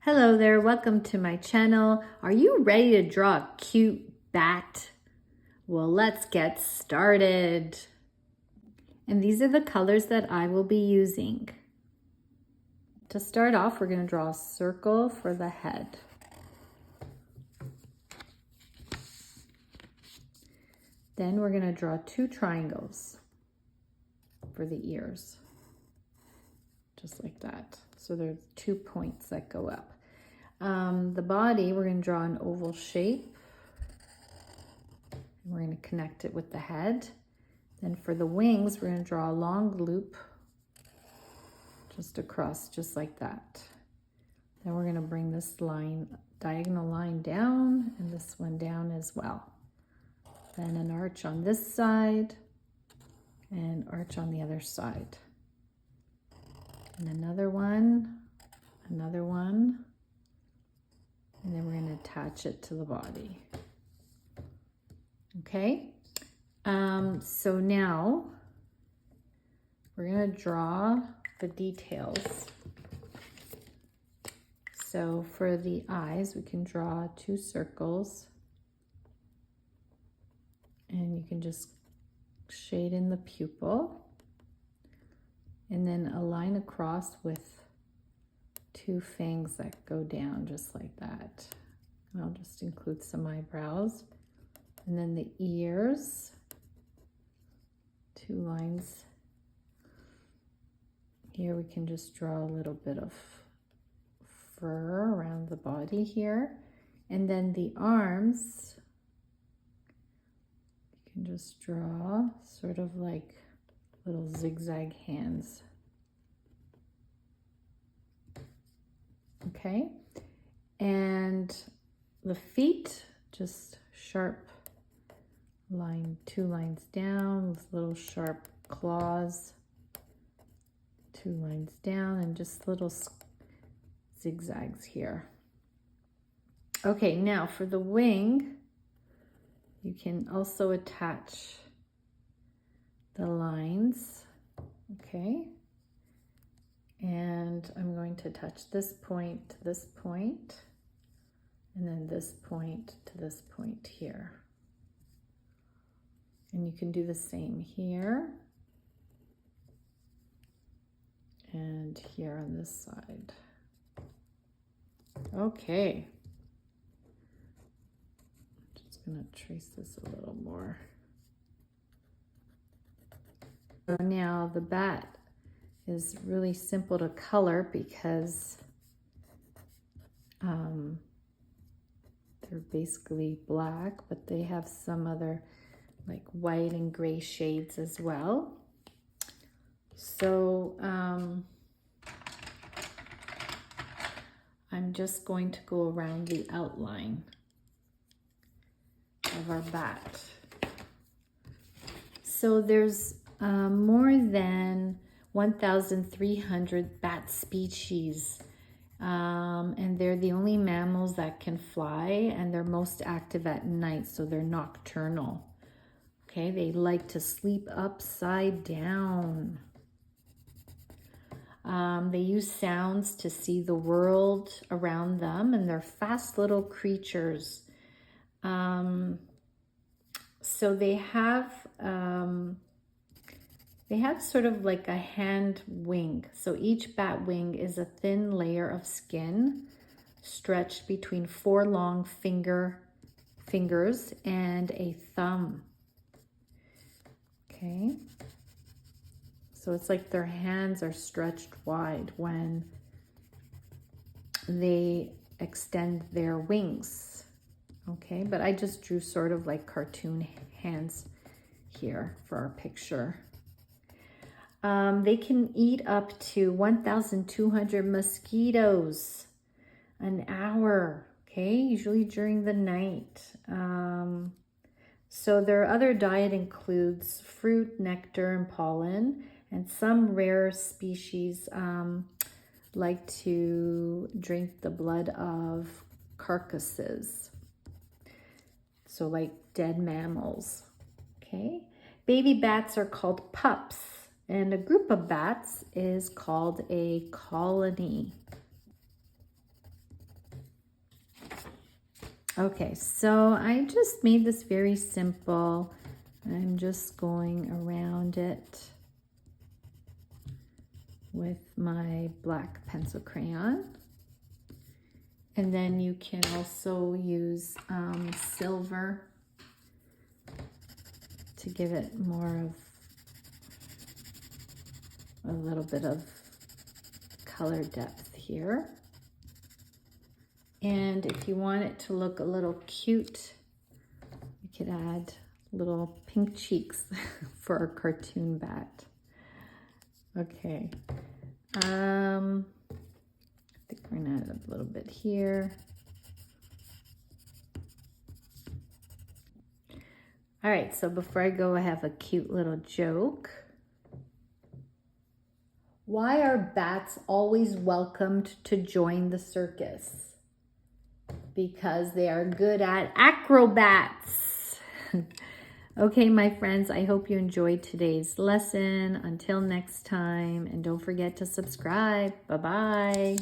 Hello there, welcome to my channel. Are you ready to draw a cute bat? Well, let's get started. And these are the colors that I will be using. To start off, we're going to draw a circle for the head. Then we're going to draw two triangles for the ears, just like that. So there's 2 points that go up. The body, we're going to draw an oval shape. And we're going to connect it with the head. Then for the wings, we're going to draw a long loop just across, just like that. Then we're going to bring this line, diagonal line down, and this one down as well. Then an arch on this side, and arch on the other side. And another one, and then we're going to attach it to the body. Okay, so now we're going to draw the details. So for the eyes, we can draw 2 circles, and you can just shade in the pupil, and then a line across with 2 fangs that go down just like that. And I'll just include some eyebrows. And then the ears, 2 lines. Here we can just draw a little bit of fur around the body here. And then the arms, you can just draw sort of like little zigzag hands. Okay, and the feet, just sharp line, 2 lines down with little sharp claws, 2 lines down, and just little zigzags here. Okay, now for the wing, you can also attach the lines, okay? And I'm going to touch this point to this point, and then this point to this point here. And you can do the same here and here on this side. Okay. Just gonna trace this a little more. So now the bat is really simple to color because they're basically black, but they have some other like white and gray shades as well. So I'm just going to go around the outline of our bat. So there's more than 1,300 bat species, and they're the only mammals that can fly, and they're most active at night, so they're nocturnal. Okay, they like to sleep upside down. They use sounds to see the world around them, and they're fast little creatures. So they have sort of like a hand wing. So each bat wing is a thin layer of skin stretched between 4 long fingers and a thumb. Okay. So it's like their hands are stretched wide when they extend their wings. Okay, but I just drew sort of like cartoon hands here for our picture. They can eat up to 1,200 mosquitoes an hour, okay, usually during the night. So their other diet includes fruit, nectar, and pollen, and some rare species like to drink the blood of carcasses. So like dead mammals, okay? Baby bats are called pups, and a group of bats is called a colony. Okay, so I just made this very simple. I'm just going around it with my black pencil crayon. And then you can also use silver to give it more of a little bit of color depth here. And if you want it to look a little cute, you could add little pink cheeks for our cartoon bat. Okay. I think we're gonna add a little bit here. All right, so before I go, I have a cute little joke. Why are bats always welcomed to join the circus? Because they are good at acrobats. Okay, my friends, I hope you enjoyed today's lesson. Until next time, and don't forget to subscribe. Bye-bye.